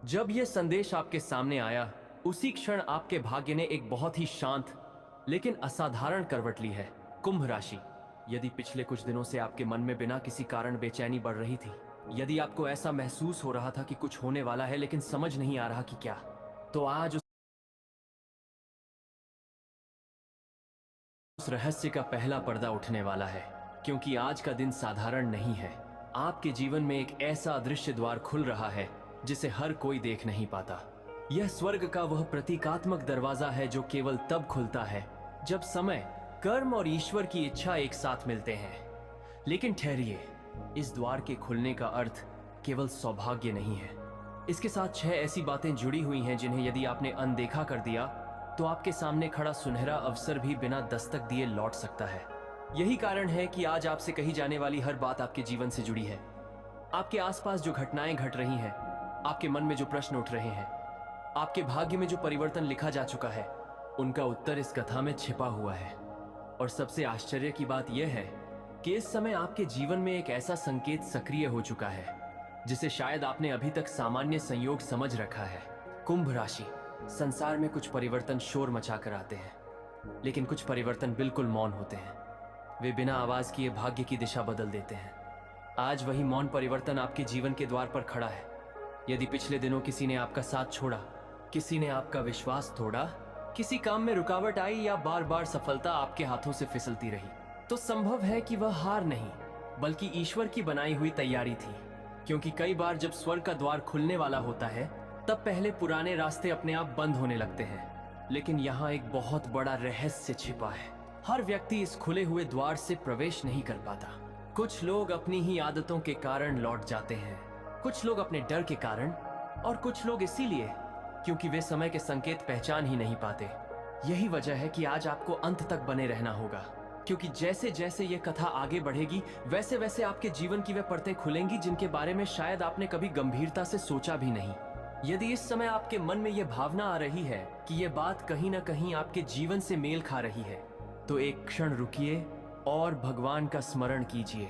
जब यह संदेश आपके सामने आया, उसी क्षण आपके भाग्य ने एक बहुत ही शांत लेकिन असाधारण करवट ली है। कुंभ राशि, यदि पिछले कुछ दिनों से आपके मन में बिना किसी कारण बेचैनी बढ़ रही थी, यदि आपको ऐसा महसूस हो रहा था कि कुछ होने वाला है लेकिन समझ नहीं आ रहा कि क्या, तो आज उस रहस्य का पहला पर्दा उठने वाला है। क्योंकि आज का दिन साधारण नहीं है। आपके जीवन में एक ऐसा अदृश्य द्वार खुल रहा है जिसे हर कोई देख नहीं पाता। यह स्वर्ग का वह प्रतीकात्मक दरवाजा है जो केवल तब खुलता है जब समय, कर्म और ईश्वर की इच्छा एक साथ मिलते हैं। लेकिन ठहरिए, इस द्वार के खुलने का अर्थ केवल सौभाग्य नहीं है। इसके साथ 6 ऐसी बातें जुड़ी हुई हैं जिन्हें यदि आपने अनदेखा कर दिया तो आपके सामने खड़ा सुनहरा अवसर भी बिना दस्तक दिए लौट सकता है। यही कारण है कि आज आपसे कही जाने वाली हर बात आपके जीवन से जुड़ी है। आपके आसपास जो घटनाएं घट रही हैं, आपके मन में जो प्रश्न उठ रहे हैं, आपके भाग्य में जो परिवर्तन लिखा जा चुका है, उनका उत्तर इस कथा में छिपा हुआ है। और सबसे आश्चर्य की बात यह है कि इस समय आपके जीवन में एक ऐसा संकेत सक्रिय हो चुका है जिसे शायद आपने अभी तक सामान्य संयोग समझ रखा है। कुंभ राशि, संसार में कुछ परिवर्तन शोर मचाकर आते हैं, लेकिन कुछ परिवर्तन बिल्कुल मौन होते हैं। वे बिना आवाज किए भाग्य की दिशा बदल देते हैं। आज वही मौन परिवर्तन आपके जीवन के द्वार पर खड़ा है। यदि पिछले दिनों किसी ने आपका साथ छोड़ा, किसी ने आपका विश्वास तोड़ा, किसी काम में रुकावट आई या बार बार सफलता आपके हाथों से फिसलती रही, तो संभव है कि वह हार नहीं बल्कि ईश्वर की बनाई हुई तैयारी थी। क्योंकि कई बार जब स्वर्ग का द्वार खुलने वाला होता है, तब पहले पुराने रास्ते अपने आप बंद होने लगते हैं। लेकिन यहाँ एक बहुत बड़ा रहस्य छिपा है। हर व्यक्ति इस खुले हुए द्वार से प्रवेश नहीं कर पाता। कुछ लोग अपनी ही आदतों के कारण लौट जाते हैं, कुछ लोग अपने डर के कारण, और कुछ लोग इसीलिए क्योंकि वे समय के संकेत पहचान ही नहीं पाते। यही वजह है कि आज आपको अंत तक बने रहना होगा, क्योंकि जैसे जैसे ये कथा आगे बढ़ेगी, वैसे वैसे आपके जीवन की वे परतें खुलेंगी जिनके बारे में शायद आपने कभी गंभीरता से सोचा भी नहीं। यदि इस समय आपके मन में यह भावना आ रही है कि यह बात कहीं ना कहीं आपके जीवन से मेल खा रही है, तो एक क्षण रुकिए और भगवान का स्मरण कीजिए।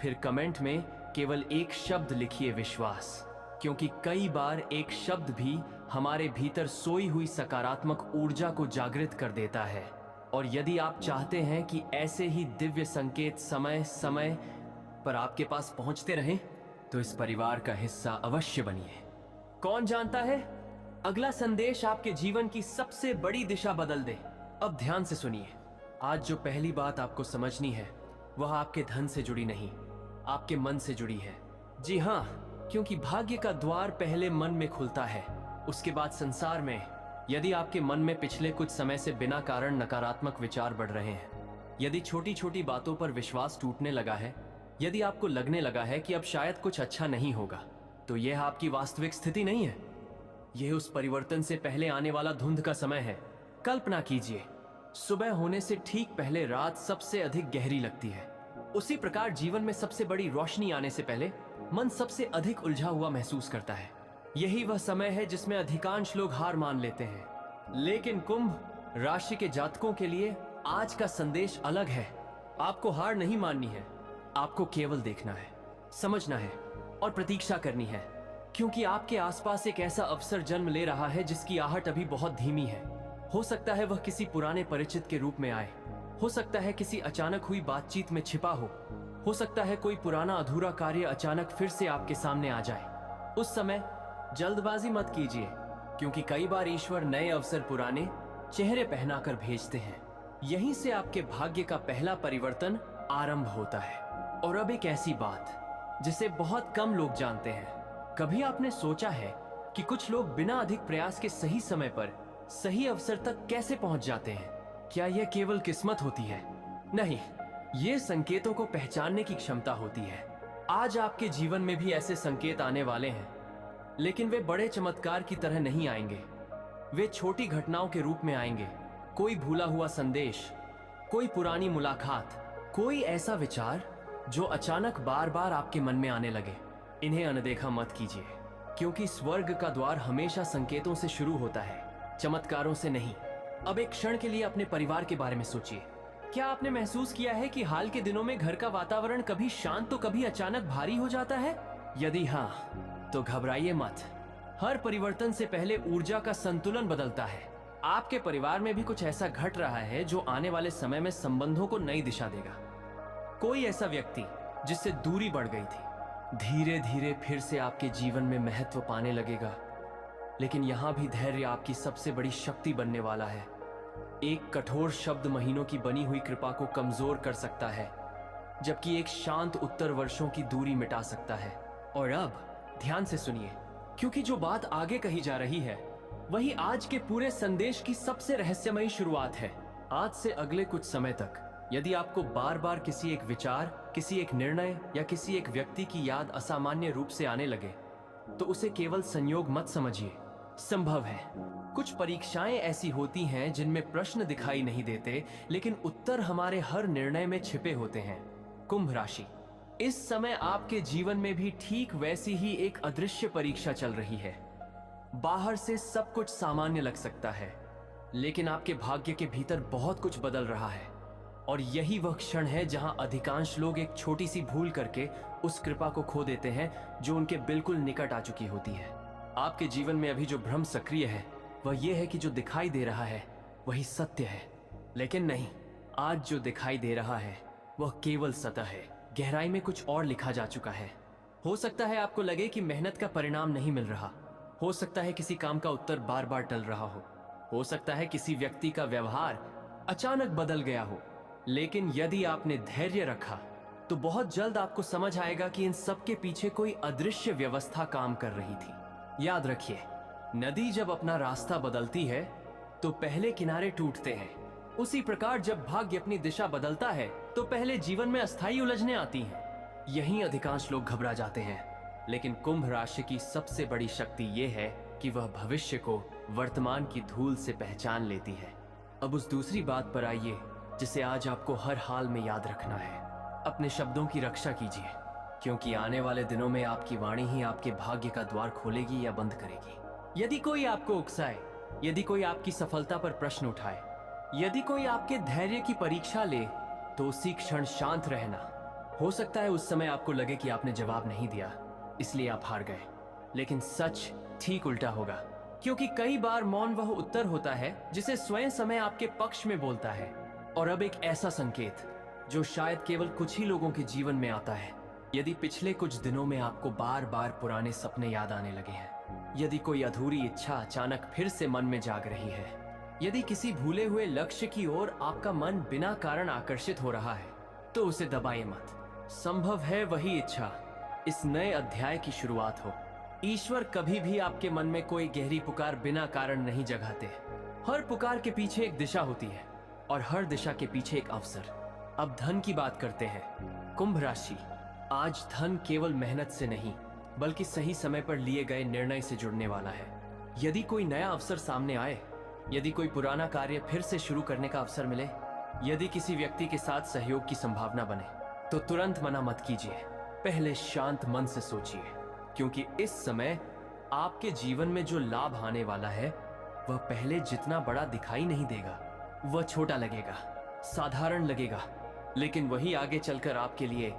फिर कमेंट में केवल एक शब्द लिखिए, विश्वास। क्योंकि कई बार एक शब्द भी हमारे भीतर सोई हुई सकारात्मक ऊर्जा को जागृत कर देता है। और यदि आप चाहते हैं कि ऐसे ही दिव्य संकेत समय समय पर आपके पास पहुंचते रहें, तो इस परिवार का हिस्सा अवश्य बनिए। कौन जानता है, अगला संदेश आपके जीवन की सबसे बड़ी दिशा बदल दे। अब ध्यान से सुनिए। आज जो पहली बात आपको समझनी है, वह आपके धन से जुड़ी नहीं, आपके मन से जुड़ी है। जी हाँ, क्योंकि भाग्य का द्वार पहले मन में खुलता है, उसके बाद संसार में। यदि आपके मन में पिछले कुछ समय से बिना कारण नकारात्मक विचार बढ़ रहे हैं, यदि छोटी छोटी बातों पर विश्वास टूटने लगा है, यदि आपको लगने लगा है कि अब शायद कुछ अच्छा नहीं होगा, तो यह आपकी वास्तविक स्थिति नहीं है। यह उस परिवर्तन से पहले आने वाला धुंध का समय है। कल्पना कीजिए, सुबह होने से ठीक पहले रात सबसे अधिक गहरी लगती है। उसी प्रकार जीवन में सबसे बड़ी रोशनी आने से पहले मन सबसे अधिक उलझा हुआ महसूस करता है। यही वह समय है जिसमें अधिकांश लोग हार मान लेते हैं। लेकिन कुंभ राशि के जातकों के लिए आज का संदेश अलग है। आपको हार नहीं माननी है, आपको केवल देखना है, समझना है और प्रतीक्षा करनी है। क्योंकि आपके आसपास एक ऐसा अवसर जन्म ले रहा है जिसकी आहट अभी बहुत धीमी है। हो सकता है वह किसी पुराने परिचित के रूप में आए, हो सकता है किसी अचानक हुई बातचीत में छिपा हो सकता है कोई पुराना अधूरा कार्य अचानक फिर से आपके सामने आ जाए। उस समय जल्दबाजी मत कीजिए, क्योंकि कई बार ईश्वर नए अवसर पुराने चेहरे पहनाकर भेजते हैं। यहीं से आपके भाग्य का पहला परिवर्तन आरंभ होता है। और अब एक ऐसी बात जिसे बहुत कम लोग जानते हैं। कभी आपने सोचा है कि कुछ लोग बिना अधिक प्रयास के सही समय पर सही अवसर तक कैसे पहुंच जाते हैं? क्या यह केवल किस्मत होती है? नहीं, ये संकेतों को पहचानने की क्षमता होती है। आज आपके जीवन में भी ऐसे संकेत आने वाले हैं, लेकिन वे बड़े चमत्कार की तरह नहीं आएंगे। वे छोटी घटनाओं के रूप में आएंगे। कोई भूला हुआ संदेश, कोई पुरानी मुलाकात, कोई ऐसा विचार जो अचानक बार बार आपके मन में आने लगे। इन्हें अनदेखा मत कीजिए, क्योंकि स्वर्ग का द्वार हमेशा संकेतों से शुरू होता है, चमत्कारों से नहीं। अब एक क्षण के लिए अपने परिवार के बारे में सोचिए। क्या आपने महसूस किया है कि हाल के दिनों में घर का वातावरण कभी शांत तो कभी अचानक भारी हो जाता है? यदि हाँ, तो घबराइए मत, हर परिवर्तन से पहले ऊर्जा का संतुलन बदलता है। आपके परिवार में भी कुछ ऐसा घट रहा है जो आने वाले समय में संबंधों को नई दिशा देगा। कोई ऐसा व्यक्ति जिससे दूरी बढ़ गई थी धीरे धीरे फिर से आपके जीवन में महत्व पाने लगेगा। लेकिन यहां भी धैर्य आपकी सबसे बड़ी शक्ति बनने वाला है। एक कठोर शब्द महीनों की बनी हुई कृपा को कमजोर कर सकता है, जबकि एक शांत उत्तर वर्षों की दूरी मिटा सकता है। और अब ध्यान से सुनिए, क्योंकि जो बात आगे कही जा रही है वही आज के पूरे संदेश की सबसे रहस्यमयी शुरुआत है। आज से अगले कुछ समय तक यदि आपको बार बार किसी एक विचार, किसी एक निर्णय या किसी एक व्यक्ति की याद असामान्य रूप से आने लगे, तो उसे केवल संयोग मत समझिए। संभव है कुछ परीक्षाएं ऐसी होती हैं जिनमें प्रश्न दिखाई नहीं देते, लेकिन उत्तर हमारे हर निर्णय में छिपे होते हैं। कुंभ राशि, इस समय आपके जीवन में भी ठीक वैसी ही एक अदृश्य परीक्षा चल रही है। बाहर से सब कुछ सामान्य लग सकता है, लेकिन आपके भाग्य के भीतर बहुत कुछ बदल रहा है। और यही वह क्षण है जहां अधिकांश लोग एक छोटी सी भूल करके उस कृपा को खो देते हैं जो उनके बिल्कुल निकट आ चुकी होती है। आपके जीवन में अभी जो भ्रम सक्रिय है वह यह है कि जो दिखाई दे रहा है वही सत्य है, लेकिन नहीं, आज जो दिखाई दे रहा है वह केवल सतह है। गहराई में कुछ और लिखा जा चुका है। हो सकता है आपको लगे कि मेहनत का परिणाम नहीं मिल रहा, हो सकता है किसी काम का उत्तर बार बार टल रहा हो सकता है किसी व्यक्ति का व्यवहार अचानक बदल गया हो, लेकिन यदि आपने धैर्य रखा तो बहुत जल्द आपको समझ आएगा कि इन सब के पीछे कोई अदृश्य व्यवस्था काम कर रही थी। याद रखिए, नदी जब अपना रास्ता बदलती है तो पहले किनारे टूटते हैं। उसी प्रकार जब भाग्य अपनी दिशा बदलता है तो पहले जीवन में अस्थायी उलझनें आती हैं। यहीं अधिकांश लोग घबरा जाते हैं, लेकिन कुंभ राशि की सबसे बड़ी शक्ति यह है कि वह भविष्य को वर्तमान की धूल से पहचान लेती है। अब उस दूसरी बात पर आइए जिसे आज आपको हर हाल में याद रखना है। अपने शब्दों की रक्षा कीजिए, क्योंकि आने वाले दिनों में आपकी वाणी ही आपके भाग्य का द्वार खोलेगी या बंद करेगी। यदि कोई आपको उकसाए, यदि कोई आपकी सफलता पर प्रश्न उठाए, यदि कोई आपके धैर्य की परीक्षा ले, तो उसी क्षण शांत रहना। हो सकता है उस समय आपको लगे कि आपने जवाब नहीं दिया, इसलिए आप हार गए, लेकिन सच ठीक उल्टा होगा, क्योंकि कई बार मौन वह उत्तर होता है जिसे स्वयं समय आपके पक्ष में बोलता है। और अब एक ऐसा संकेत जो शायद केवल कुछ ही लोगों के जीवन में आता है। यदि पिछले कुछ दिनों में आपको बार बार पुराने सपने याद आने लगे हैं, यदि कोई अधूरी इच्छा अचानक फिर से मन में जाग रही है, यदि किसी भूले हुए लक्ष्य की ओर आपका मन बिना कारण आकर्षित हो रहा है, तो उसे दबाइए मत। संभव है वही इच्छा इस नए अध्याय की शुरुआत हो। ईश्वर कभी भी आपके मन में कोई गहरी पुकार बिना कारण नहीं जगाते। हर पुकार के पीछे एक दिशा होती है और हर दिशा के पीछे एक अवसर। अब धन की बात करते हैं। कुंभ राशि, आज धन केवल मेहनत से नहीं बल्कि सही समय पर लिए गए निर्णय से जुड़ने वाला है। यदि कोई नया अवसर सामने आए, यदि कोई पुराना कार्य फिर से शुरू करने का अवसर मिले, यदि किसी व्यक्ति के साथ सहयोग की संभावना बने, तो तुरंत मना मत कीजिए। पहले शांत मन से सोचिए, क्योंकि इस समय आपके जीवन में जो लाभ आने वाला है वह पहले जितना बड़ा दिखाई नहीं देगा। वह छोटा लगेगा, साधारण लगेगा, लेकिन वही आगे चलकर आपके लिए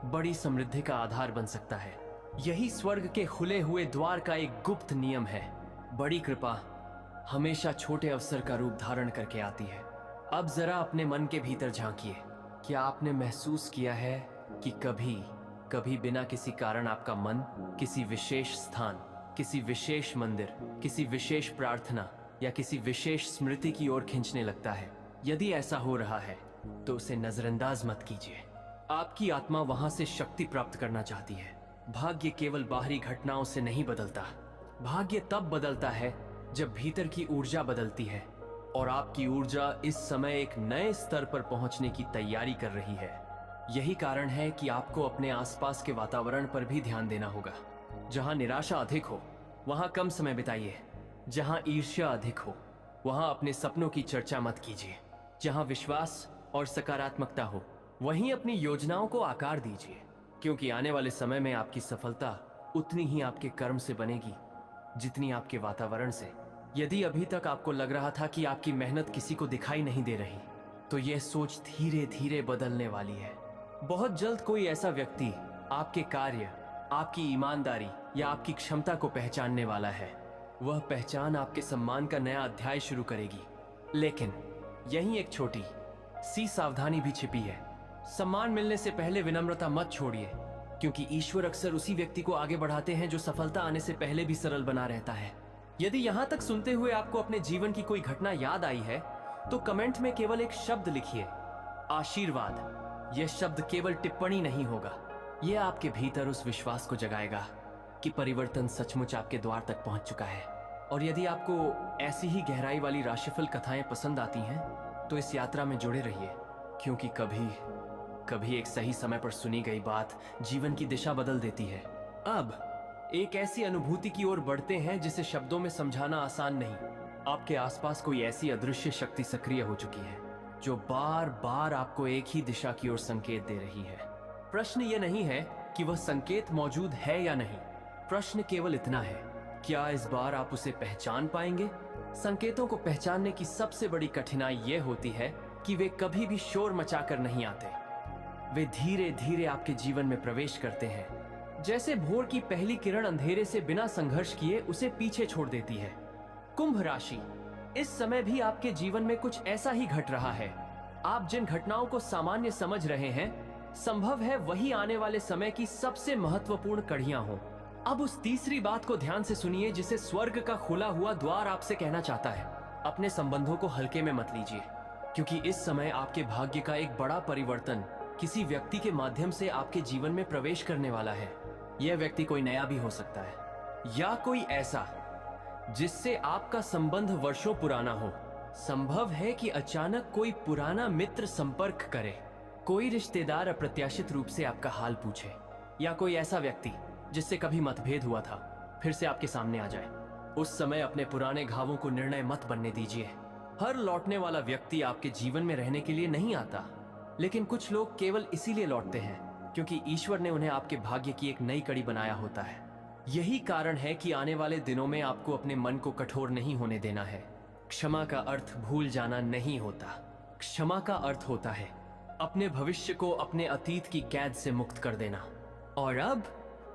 बड़ी समृद्धि का आधार बन सकता है। यही स्वर्ग के खुले हुए द्वार का एक गुप्त नियम है। बड़ी कृपा हमेशा छोटे अवसर का रूप धारण करके आती है। अब जरा अपने मन के भीतर झांकिए। क्या आपने महसूस किया है कि कभी कभी बिना किसी कारण आपका मन किसी विशेष स्थान, किसी विशेष मंदिर, किसी विशेष प्रार्थना या किसी विशेष स्मृति की ओर खींचने लगता है? यदि ऐसा हो रहा है तो उसे नजरअंदाज मत कीजिए। आपकी आत्मा वहां से शक्ति प्राप्त करना चाहती है। भाग्य केवल बाहरी घटनाओं से नहीं बदलता। भाग्य तब बदलता है जब भीतर की ऊर्जा बदलती है, और आपकी ऊर्जा इस समय एक नए स्तर पर पहुंचने की तैयारी कर रही है। यही कारण है कि आपको अपने आसपास के वातावरण पर भी ध्यान देना होगा। जहां निराशा अधिक हो वहां कम समय बिताइए। जहां ईर्ष्या अधिक हो वहां अपने सपनों की चर्चा मत कीजिए। जहां विश्वास और सकारात्मकता हो वहीं अपनी योजनाओं को आकार दीजिए, क्योंकि आने वाले समय में आपकी सफलता उतनी ही आपके कर्म से बनेगी जितनी आपके वातावरण से। यदि अभी तक आपको लग रहा था कि आपकी मेहनत किसी को दिखाई नहीं दे रही, तो यह सोच धीरे धीरे बदलने वाली है। बहुत जल्द कोई ऐसा व्यक्ति आपके कार्य, आपकी ईमानदारी या आपकी क्षमता को पहचानने वाला है। वह पहचान आपके सम्मान का नया अध्याय शुरू करेगी। लेकिन यहीं एक छोटी सी सावधानी भी छिपी है। सम्मान मिलने से पहले विनम्रता मत छोड़िए, क्योंकि ईश्वर अक्सर उसी व्यक्ति को आगे बढ़ाते हैं जो सफलता आने से पहले भी सरल बना रहता है। यदि यहां तक सुनते हुए आपको अपने जीवन की कोई घटना याद आई है, तो कमेंट में केवल एक शब्द लिखिए, आशीर्वाद। यह शब्द केवल टिप्पणी नहीं होगा, यह आपके भीतर उस विश्वास को जगाएगा कि परिवर्तन सचमुच आपके द्वार तक पहुंच चुका है। और यदि आपको ऐसी ही गहराई वाली राशिफल कथाएं पसंद आती हैं, तो इस यात्रा में जुड़े रहिए, क्योंकि कभी कभी एक सही समय पर सुनी गई बात जीवन की दिशा बदल देती है। अब एक ऐसी अनुभूति की ओर बढ़ते हैं जिसे शब्दों में समझाना आसान नहीं। आपके आसपास कोई ऐसी अदृश्य शक्ति सक्रिय हो चुकी है जो बार बार आपको एक ही दिशा की ओर संकेत दे रही है। प्रश्न ये नहीं है कि वह संकेत मौजूद है या नहीं, प्रश्न केवल इतना है, क्या इस बार आप उसे पहचान पाएंगे? संकेतों को पहचानने की सबसे बड़ी कठिनाई यह होती है कि वे कभी भी शोर मचाकर नहीं आते। वे धीरे धीरे आपके जीवन में प्रवेश करते हैं, जैसे भोर की पहली किरण अंधेरे से बिना संघर्ष किए उसे पीछे छोड़ देती है। कुंभ राशि, इस समय भी आपके जीवन में कुछ ऐसा ही घट रहा है। आप जिन घटनाओं को सामान्य समझ रहे हैं, संभव है वही आने वाले समय की सबसे महत्वपूर्ण कड़ियां हों। अब उस तीसरी बात को ध्यान से सुनिए जिसे स्वर्ग का खुला हुआ द्वार आपसे कहना चाहता है। अपने संबंधों को हल्के में मत लीजिए, क्योंकि इस समय आपके भाग्य का एक बड़ा परिवर्तन किसी व्यक्ति के माध्यम से आपके जीवन में प्रवेश करने वाला है। यह व्यक्ति कोई नया भी हो सकता है, या कोई ऐसा जिससे आपका संबंध वर्षों पुराना हो। संभव है कि अचानक कोई पुराना मित्र संपर्क करे, कोई रिश्तेदार अप्रत्याशित रूप से आपका हाल पूछे, या कोई ऐसा व्यक्ति जिससे कभी मतभेद हुआ था फिर से आपके सामने आ जाए। उस समय अपने पुराने घावों को निर्णय मत बनने दीजिए। हर लौटने वाला व्यक्ति आपके जीवन में रहने के लिए नहीं आता, लेकिन कुछ लोग केवल इसीलिए लौटते हैं क्योंकि ईश्वर ने उन्हें आपके भाग्य की एक नई कड़ी बनाया होता है। यही कारण है कि आने वाले दिनों में आपको अपने मन को कठोर नहीं होने देना है। क्षमा का अर्थ भूल जाना नहीं होता। क्षमा का अर्थ होता है अपने भविष्य को अपने अतीत की कैद से मुक्त कर देना। और अब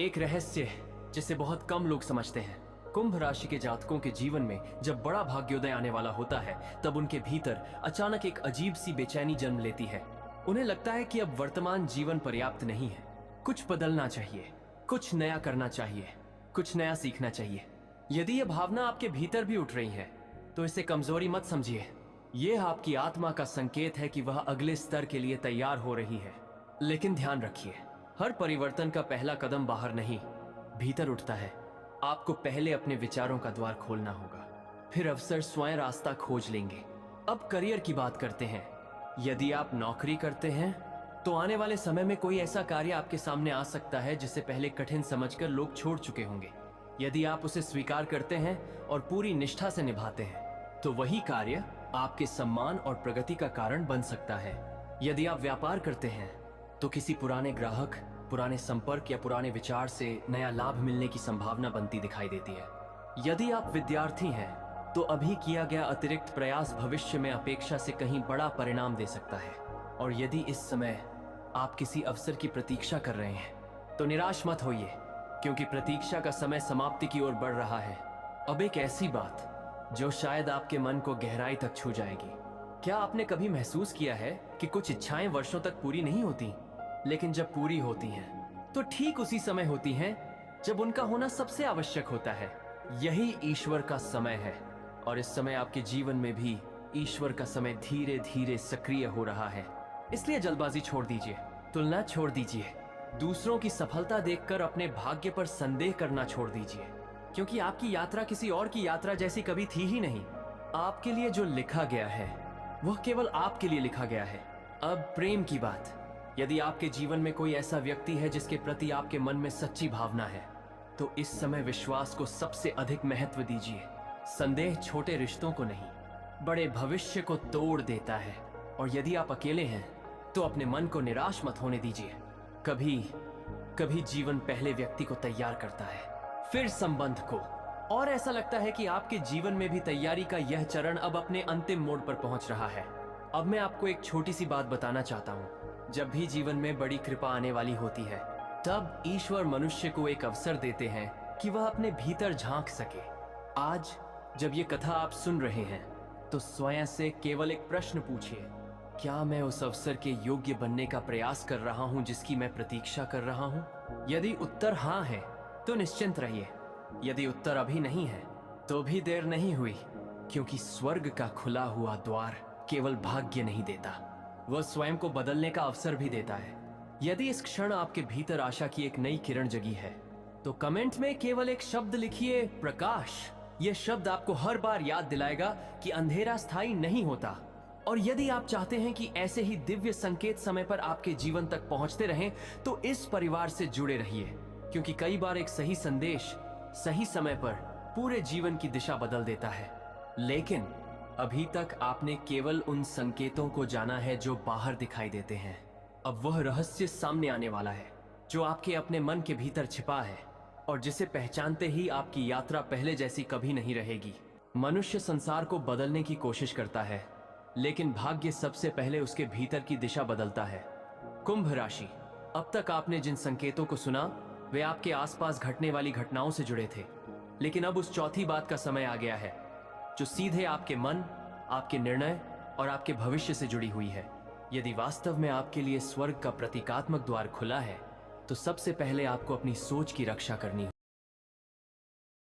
एक रहस्य जिसे बहुत कम लोग समझते हैं। कुंभ राशि के जातकों के जीवन में जब बड़ा भाग्योदय आने वाला होता है, तब उनके भीतर अचानक एक अजीब सी बेचैनी जन्म लेती है। उन्हें लगता है कि अब वर्तमान जीवन पर्याप्त नहीं है, कुछ बदलना चाहिए, कुछ नया करना चाहिए, कुछ नया सीखना चाहिए। यदि यह भावना आपके भीतर भी उठ रही है, तो इसे कमजोरी मत समझिए। यह आपकी आत्मा का संकेत है कि वह अगले स्तर के लिए तैयार हो रही है। लेकिन ध्यान रखिए, हर परिवर्तन का पहला कदम बाहर नहीं, भीतर उठता है। आपको पहले अपने विचारों का द्वार खोलना होगा, फिर अवसर स्वयं रास्ता खोज लेंगे। अब करियर की बात करते हैं। यदि आप नौकरी करते हैं, तो आने वाले समय में कोई ऐसा कार्य आपके सामने आ सकता है जिसे पहले कठिन समझकर लोग छोड़ चुके होंगे। यदि आप उसे स्वीकार करते हैं और पूरी निष्ठा से निभाते हैं, तो वही कार्य आपके सम्मान और प्रगति का कारण बन सकता है। यदि आप व्यापार करते हैं, तो किसी पुराने ग्राहक, पुराने संपर्क या पुराने विचार से नया लाभ मिलने की संभावना बनती दिखाई देती है। यदि आप विद्यार्थी हैं, तो अभी किया गया अतिरिक्त प्रयास भविष्य में अपेक्षा से कहीं बड़ा परिणाम दे सकता है। और यदि इस समय आप किसी अवसर की प्रतीक्षा कर रहे हैं, तो निराश मत होइए, क्योंकि प्रतीक्षा का समय समाप्ति की ओर बढ़ रहा है। अब एक ऐसी बात जो शायद आपके मन को गहराई तक छू जाएगी। क्या आपने कभी महसूस किया है कि कुछ इच्छाएं वर्षों तक पूरी नहीं होती, लेकिन जब पूरी होती हैं, तो ठीक उसी समय होती हैं जब उनका होना सबसे आवश्यक होता है। यही ईश्वर का समय है, और इस समय आपके जीवन में भी ईश्वर का समय धीरे धीरे सक्रिय हो रहा है। इसलिए जल्दबाजी छोड़ दीजिए, तुलना छोड़ दीजिए, दूसरों की सफलता देखकर अपने भाग्य पर संदेह करना छोड़ दीजिए, क्योंकि आपकी यात्रा किसी और की यात्रा जैसी कभी थी ही नहीं। आपके लिए जो लिखा गया है, वह केवल आपके लिए लिखा गया है। अब प्रेम की बात। यदि आपके जीवन में कोई ऐसा व्यक्ति है जिसके प्रति आपके मन में सच्ची भावना है, तो इस समय विश्वास को सबसे अधिक महत्व दीजिए। संदेह छोटे रिश्तों को नहीं, बड़े भविष्य को तोड़ देता है। और यदि आप अकेले हैं, तो अपने मन को निराश मत होने दीजिए। कभी कभी जीवन पहले व्यक्ति को तैयार करता है, फिर संबंध को, और ऐसा लगता है कि आपके जीवन में भी तैयारी का यह चरण अब अपने अंतिम मोड़ पर पहुंच रहा है। अब मैं आपको एक छोटी सी बात बताना चाहता हूं। जब भी जीवन में बड़ी कृपा आने वाली होती है, तब ईश्वर मनुष्य को एक अवसर देते हैं कि वह अपने भीतर झांक सके। आज जब ये कथा आप सुन रहे हैं तो स्वयं से केवल एक प्रश्न पूछिए, क्या मैं उस अवसर के योग्य बनने का प्रयास कर रहा हूं जिसकी मैं प्रतीक्षा कर रहा हूं? यदि उत्तर हाँ है तो निश्चिंत रहिए, यदि उत्तर अभी नहीं है तो भी देर नहीं हुई, क्योंकि स्वर्ग का खुला हुआ द्वार केवल भाग्य नहीं देता, वह स्वयं को बदलने का अवसर भी देता है। यदि इस क्षण आपके भीतर आशा की एक नई किरण जगी है तो कमेंट में केवल एक शब्द लिखिए, प्रकाश। यह शब्द आपको हर बार याद दिलाएगा कि अंधेरा स्थायी नहीं होता। और यदि आप चाहते हैं कि ऐसे ही दिव्य संकेत समय पर आपके जीवन तक पहुंचते रहें तो इस परिवार से जुड़े रहिए, क्योंकि कई बार एक सही संदेश सही समय पर पूरे जीवन की दिशा बदल देता है। लेकिन अभी तक आपने केवल उन संकेतों को जाना है जो बाहर दिखाई देते हैं। अब वह रहस्य सामने आने वाला है जो आपके अपने मन के भीतर छिपा है और जिसे पहचानते ही आपकी यात्रा पहले जैसी कभी नहीं रहेगी। मनुष्य संसार को बदलने की कोशिश करता है, लेकिन भाग्य सबसे पहले उसके भीतर की दिशा बदलता है। कुंभ राशि, अब तक आपने जिन संकेतों को सुना वे आपके आसपास घटने वाली घटनाओं से जुड़े थे, लेकिन अब उस चौथी बात का समय आ गया है जो सीधे आपके मन, आपके निर्णय और आपके भविष्य से जुड़ी हुई है। यदि वास्तव में आपके लिए स्वर्ग का प्रतीकात्मक द्वार खुला है तो सबसे पहले आपको अपनी सोच की रक्षा करनी